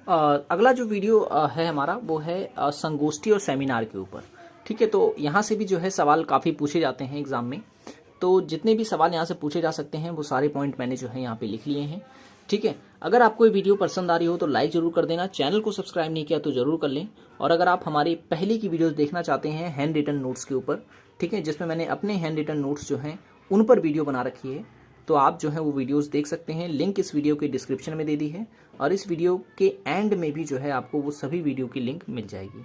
अगला जो वीडियो है हमारा वो है संगोष्ठी और सेमिनार के ऊपर। ठीक है, तो यहाँ से भी जो है सवाल काफ़ी पूछे जाते हैं एग्जाम में। तो जितने भी सवाल यहाँ से पूछे जा सकते हैं वो सारे पॉइंट मैंने जो है यहाँ पे लिख लिए हैं। ठीक है, अगर आपको ये वीडियो पसंद आ रही हो तो लाइक जरूर कर देना, चैनल को सब्सक्राइब नहीं किया तो जरूर कर लें। और अगर आप हमारी पहले की वीडियोस देखना चाहते हैं हैंड रिटन नोट्स के ऊपर, ठीक है, जिसमें मैंने अपने हैंड रिटन नोट्स जो हैं उन पर वीडियो बना रखी है, तो आप जो है वो वीडियोस देख सकते हैं। लिंक इस वीडियो के डिस्क्रिप्शन में दे दी है और इस वीडियो के एंड में भी जो है आपको वो सभी वीडियो की लिंक मिल जाएगी।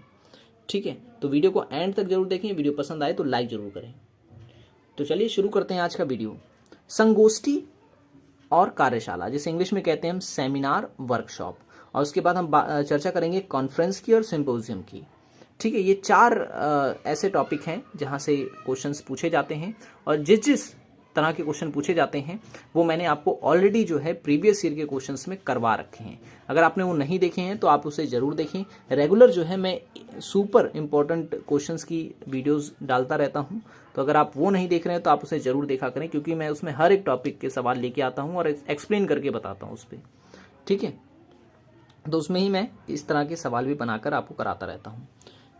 ठीक है, तो वीडियो को एंड तक जरूर देखें, वीडियो पसंद आए तो लाइक जरूर करें। तो चलिए शुरू करते हैं आज का वीडियो। संगोष्ठी और कार्यशाला, जिसे इंग्लिश में कहते हैं हम सेमिनार वर्कशॉप, और उसके बाद हम चर्चा करेंगे कॉन्फ्रेंस की और सिंपोजियम की। ठीक है, ये चार ऐसे टॉपिक हैं जहाँ से क्वेश्चंस पूछे जाते हैं, और जिस तरह के क्वेश्चन पूछे जाते हैं वो मैंने आपको ऑलरेडी जो है प्रीवियस ईयर के क्वेश्चंस में करवा रखे हैं। अगर आपने वो नहीं देखे हैं तो आप उसे ज़रूर देखें। रेगुलर जो है मैं सुपर इम्पोर्टेंट क्वेश्चंस की वीडियोस डालता रहता हूं, तो अगर आप वो नहीं देख रहे हैं तो आप उसे ज़रूर देखा करें, क्योंकि मैं उसमें हर एक टॉपिक के सवाल लेके आता हूँ और एक्सप्लेन करके बताता हूँ उस पर। ठीक है, तो उसमें ही मैं इस तरह के सवाल भी बनाकर आपको कराता रहता हूँ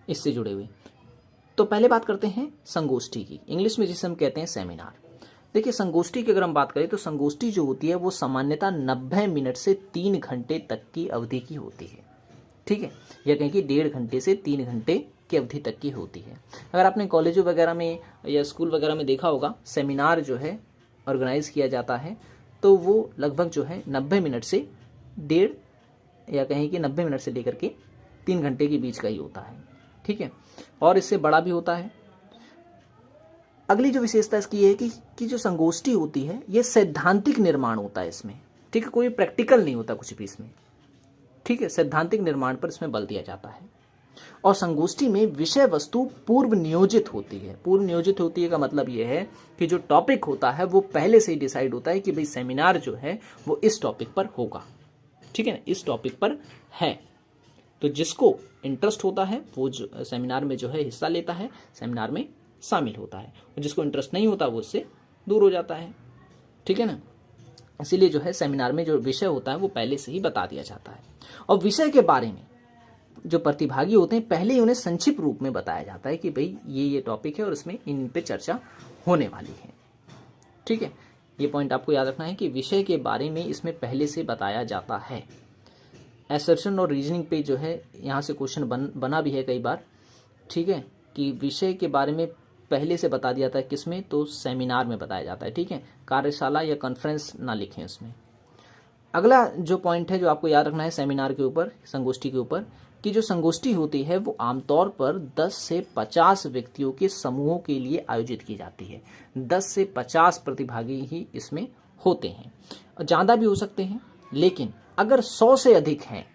इससे जुड़े हुए। तो पहले बात करते हैं संगोष्ठी की, इंग्लिश में जिसे हम कहते हैं सेमिनार। देखिए, संगोष्ठी की अगर हम बात करें तो संगोष्ठी जो होती है वो सामान्यतः 90 मिनट से 3 घंटे तक की अवधि की होती है। ठीक है, या कहें कि 1.5 घंटे से 3 घंटे की अवधि तक की होती है। अगर आपने कॉलेजों वगैरह में या स्कूल वगैरह में देखा होगा, सेमिनार जो है ऑर्गेनाइज किया जाता है तो वो लगभग जो है 90 मिनट से 1.5 या कहें कि 90 मिनट से लेकर के 3 घंटे के बीच का ही होता है। ठीक है, और इससे बड़ा भी होता है। अगली जो विशेषता इसकी ये है कि जो संगोष्ठी होती है ये सैद्धांतिक निर्माण होता है इसमें। ठीक है, कोई प्रैक्टिकल नहीं होता कुछ भी इसमें। ठीक है, सैद्धांतिक निर्माण पर इसमें बल दिया जाता है। और संगोष्ठी में विषय वस्तु पूर्व नियोजित होती है। पूर्व नियोजित होती है का मतलब ये है कि जो टॉपिक होता है वो पहले से ही डिसाइड होता है कि भाई सेमिनार जो है वो इस टॉपिक पर होगा। ठीक है ना, इस टॉपिक पर है, तो जिसको इंटरेस्ट होता है वो जो सेमिनार में जो है हिस्सा लेता है, सेमिनार में शामिल होता है, और जिसको इंटरेस्ट नहीं होता वो उससे दूर हो जाता है। ठीक है ना, इसीलिए जो है सेमिनार में जो विषय होता है वो पहले से ही बता दिया जाता है। और विषय के बारे में जो प्रतिभागी होते हैं पहले ही उन्हें संक्षिप्त रूप में बताया जाता है कि भाई ये टॉपिक है और इसमें इन पे चर्चा होने वाली है। ठीक है, ये पॉइंट आपको याद रखना है कि विषय के बारे में इसमें पहले से बताया जाता है। असर्शन और रीजनिंग पे जो है यहाँ से क्वेश्चन बना भी है कई बार। ठीक है, कि विषय के बारे में पहले से बता दिया था किसमें, तो सेमिनार में बताया जाता है। ठीक है, कार्यशाला या कॉन्फ्रेंस ना लिखें इसमें। अगला जो पॉइंट है जो आपको याद रखना है सेमिनार के ऊपर, संगोष्ठी के ऊपर, कि जो संगोष्ठी होती है वो आमतौर पर 10 से 50 व्यक्तियों के समूहों के लिए आयोजित की जाती है। 10 से 50 प्रतिभागी ही इसमें होते हैं, ज़्यादा भी हो सकते हैं, लेकिन अगर 100 से अधिक हैं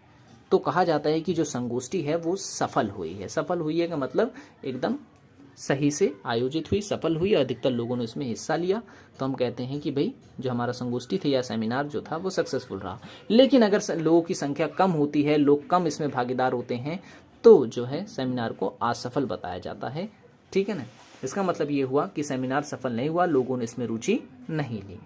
तो कहा जाता है कि जो संगोष्ठी है वो सफल हुई है। सफल हुई है का मतलब एकदम सही से आयोजित हुई, सफल हुई, अधिकतर लोगों ने इसमें हिस्सा लिया, तो हम कहते हैं कि भाई जो हमारा संगोष्ठी थी या सेमिनार जो था वो सक्सेसफुल रहा। लेकिन अगर लोगों की संख्या कम होती है, लोग कम इसमें भागीदार होते हैं, तो जो है सेमिनार को असफल बताया जाता है। ठीक है ना, इसका मतलब ये हुआ कि सेमिनार सफल नहीं हुआ, लोगों ने इसमें रुचि नहीं ली।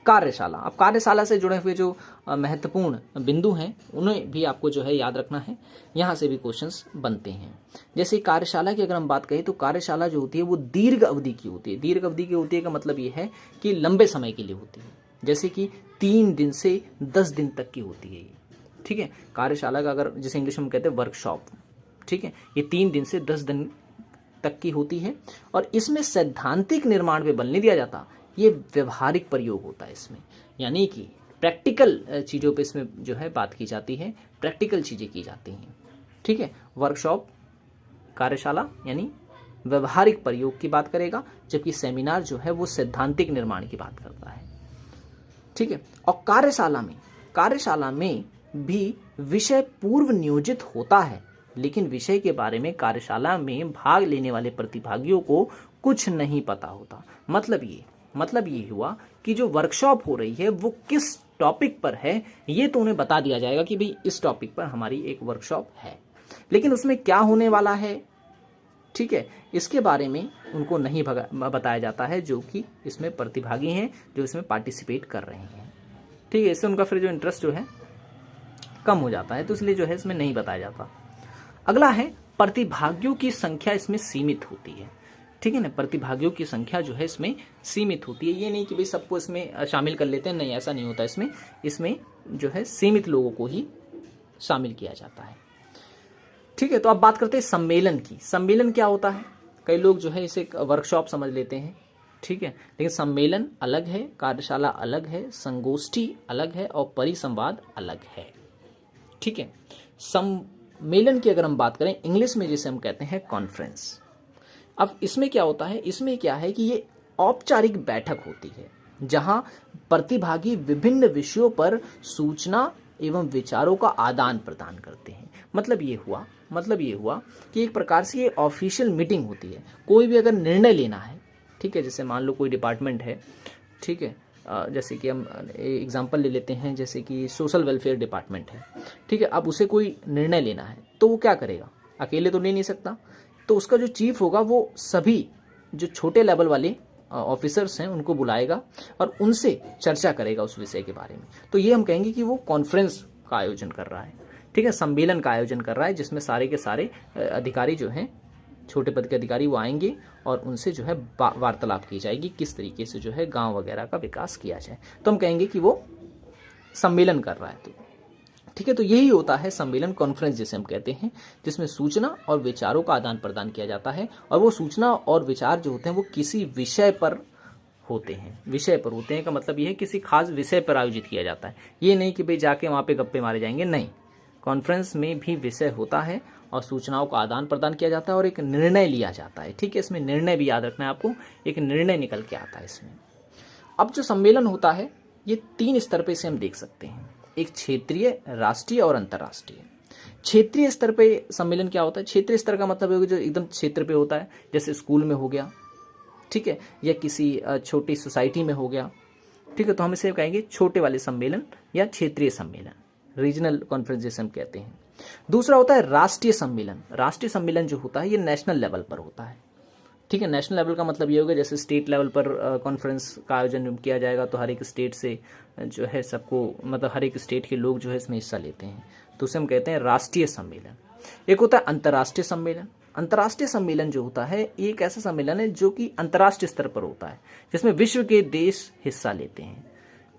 कार्यशाला, अब कार्यशाला से जुड़े हुए जो महत्वपूर्ण बिंदु हैं उन्हें भी आपको जो है याद रखना है, यहाँ से भी क्वेश्चंस बनते हैं। जैसे कार्यशाला की अगर हम बात करें तो कार्यशाला जो होती है वो दीर्घ अवधि की होती है। दीर्घ अवधि की होती है का मतलब ये है कि लंबे समय के लिए होती है, जैसे कि 3 दिन से 10 दिन तक की होती है ये। ठीक है, कार्यशाला का अगर जिसे इंग्लिश में कहते हैं वर्कशॉप, ठीक है, ये 3 दिन से 10 दिन तक की होती है, और इसमें सैद्धांतिक निर्माण पे बल नहीं दिया जाता, ये व्यवहारिक प्रयोग होता है इसमें, यानी कि प्रैक्टिकल चीज़ों पे इसमें जो है बात की जाती है, प्रैक्टिकल चीज़ें की जाती हैं। ठीक है, वर्कशॉप, कार्यशाला यानी व्यवहारिक प्रयोग की बात करेगा, जबकि सेमिनार जो है वो सैद्धांतिक निर्माण की बात करता है। ठीक है, और कार्यशाला में भी विषय पूर्व नियोजित होता है, लेकिन विषय के बारे में कार्यशाला में भाग लेने वाले प्रतिभागियों को कुछ नहीं पता होता। मतलब ये हुआ कि जो वर्कशॉप हो रही है वो किस टॉपिक पर है ये तो उन्हें बता दिया जाएगा कि भाई इस टॉपिक पर हमारी एक वर्कशॉप है, लेकिन उसमें क्या होने वाला है, ठीक है, इसके बारे में उनको नहीं बताया जाता है, जो कि इसमें प्रतिभागी हैं, जो इसमें पार्टिसिपेट कर रहे हैं। ठीक है, इससे उनका फिर जो इंटरेस्ट जो है कम हो जाता है, तो इसलिए जो है इसमें नहीं बताया जाता। अगला है प्रतिभागियों की संख्या इसमें सीमित होती है, ठीक है ना। प्रतिभागियों की संख्या जो है इसमें सीमित होती है। ये नहीं कि भाई सबको इसमें शामिल कर लेते हैं, नहीं, ऐसा नहीं होता। इसमें जो है सीमित लोगों को ही शामिल किया जाता है, ठीक है। तो अब बात करते हैं सम्मेलन की। सम्मेलन क्या होता है? कई लोग जो है इसे वर्कशॉप समझ लेते हैं, ठीक है, लेकिन सम्मेलन अलग है, कार्यशाला अलग है, संगोष्ठी अलग है और परिसंवाद अलग है, ठीक है। सम्मेलन की अगर हम बात करें इंग्लिश में जिसे हम कहते हैं कॉन्फ्रेंस। अब इसमें क्या होता है? इसमें क्या है कि ये औपचारिक बैठक होती है जहां प्रतिभागी विभिन्न विषयों पर सूचना एवं विचारों का आदान प्रदान करते हैं। मतलब ये हुआ कि एक प्रकार से ये ऑफिशियल मीटिंग होती है। कोई भी अगर निर्णय लेना है, ठीक है, जैसे मान लो कोई डिपार्टमेंट है, ठीक है, जैसे कि हम एग्जांपल ले लेते हैं, जैसे कि सोशल वेलफेयर डिपार्टमेंट है, ठीक है। अब उसे कोई निर्णय लेना है तो वो क्या करेगा? अकेले तो ले नहीं सकता, तो उसका जो चीफ होगा वो सभी जो छोटे लेवल वाले ऑफिसर्स हैं उनको बुलाएगा और उनसे चर्चा करेगा उस विषय के बारे में। तो ये हम कहेंगे कि वो कॉन्फ्रेंस का आयोजन कर रहा है, ठीक है, सम्मेलन का आयोजन कर रहा है, जिसमें सारे के सारे अधिकारी जो हैं, छोटे पद के अधिकारी, वो आएंगे और उनसे जो है वार्तालाप की जाएगी, किस तरीके से जो है गांव वगैरह का विकास किया जाए। तो हम कहेंगे कि वो सम्मेलन कर रहा है, तो ठीक है। तो यही होता है सम्मेलन, कॉन्फ्रेंस जिसे हम कहते हैं, जिसमें सूचना और विचारों का आदान प्रदान किया जाता है। और वो सूचना और विचार जो होते हैं वो किसी विषय पर होते हैं। विषय पर होते हैं का मतलब ये है किसी खास विषय पर आयोजित किया जाता है। ये नहीं कि भाई जाके वहाँ पे गप्पे मारे जाएंगे, नहीं। कॉन्फ्रेंस में भी विषय होता है और सूचनाओं का आदान प्रदान किया जाता है और एक निर्णय लिया जाता है, ठीक है। इसमें निर्णय भी याद रखना है आपको, एक निर्णय निकल के आता है इसमें। अब जो सम्मेलन होता है ये 3 स्तर पे इसे हम देख सकते हैं, एक क्षेत्रीय, राष्ट्रीय और अंतर्राष्ट्रीय। क्षेत्रीय स्तर पे सम्मेलन क्या होता है? क्षेत्रीय स्तर का मतलब है जो एकदम क्षेत्र पे होता है, जैसे स्कूल में हो गया, ठीक है, या किसी छोटी सोसाइटी में हो गया, ठीक है। तो हम इसे कहेंगे छोटे वाले सम्मेलन या क्षेत्रीय सम्मेलन, रीजनल कॉन्फ्रेंस जिसे हम कहते हैं। दूसरा होता है राष्ट्रीय सम्मेलन। राष्ट्रीय सम्मेलन जो होता है ये नेशनल लेवल पर होता है, ठीक है। नेशनल लेवल का मतलब ये होगा जैसे स्टेट लेवल पर कॉन्फ्रेंस का आयोजन किया जाएगा तो हर एक स्टेट से जो है सबको, मतलब हर एक स्टेट के लोग जो है इसमें हिस्सा लेते हैं, तो उसे हम कहते हैं राष्ट्रीय सम्मेलन। एक होता है अंतर्राष्ट्रीय सम्मेलन। अंतर्राष्ट्रीय सम्मेलन जो होता है ये एक ऐसा सम्मेलन है जो कि अंतर्राष्ट्रीय स्तर पर होता है, जिसमें विश्व के देश हिस्सा लेते हैं,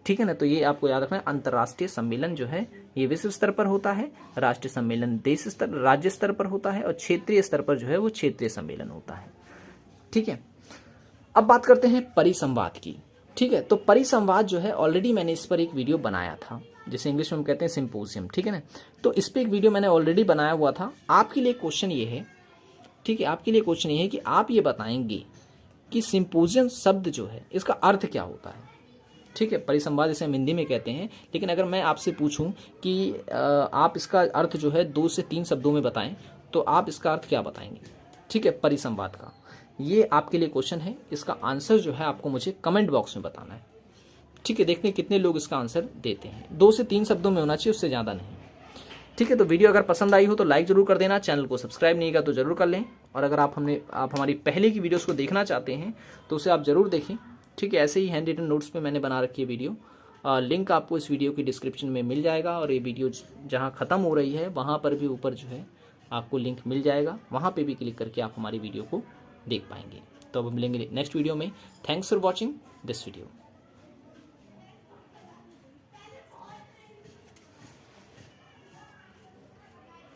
ठीक है ना। तो ये आपको याद रखना है, अंतर्राष्ट्रीय सम्मेलन जो है ये विश्व स्तर पर होता है, राष्ट्रीय सम्मेलन देश स्तर, राज्य स्तर पर होता है, और क्षेत्रीय स्तर पर जो है वो क्षेत्रीय सम्मेलन होता है, ठीक है। अब बात करते हैं परिसंवाद की, ठीक है। तो परिसंवाद जो है ऑलरेडी मैंने इस पर एक वीडियो बनाया था, जिसे इंग्लिश में हम कहते हैं सिंपोजियम, ठीक है ना। तो इस पर एक वीडियो मैंने ऑलरेडी बनाया हुआ था। आपके लिए क्वेश्चन ये है, ठीक है, आपके लिए क्वेश्चन ये है कि आप ये बताएंगे कि सिंपोजियम शब्द जो है इसका अर्थ क्या होता है, ठीक है। परिसंवाद इसे हम हिंदी में कहते हैं, लेकिन अगर मैं आपसे पूछूं कि आप इसका अर्थ जो है 2 से 3 शब्दों में बताएं, तो आप इसका अर्थ क्या बताएंगे, ठीक है, परिसंवाद का। ये आपके लिए क्वेश्चन है, इसका आंसर जो है आपको मुझे कमेंट बॉक्स में बताना है, ठीक है। देखते हैं कितने लोग इसका आंसर देते हैं। 2 से 3 शब्दों में होना चाहिए, उससे ज़्यादा नहीं, ठीक है। तो वीडियो अगर पसंद आई हो तो लाइक जरूर कर देना, चैनल को सब्सक्राइब नहीं किया तो जरूर कर लें, और अगर आप हमारी पहले की वीडियोस को देखना चाहते हैं तो उसे आप जरूर देखें, ठीक है। ऐसे ही हैंड रिटन नोट्स पे मैंने बना रखी है वीडियो, लिंक आपको इस वीडियो की डिस्क्रिप्शन में मिल जाएगा, और ये वीडियो जहाँ ख़त्म हो रही है वहाँ पर भी ऊपर जो है आपको लिंक मिल जाएगा, वहाँ पर भी क्लिक करके आप हमारी वीडियो को देख पाएंगे। तो अब मिलेंगे नेक्स्ट वीडियो में। Thanks for watching this video.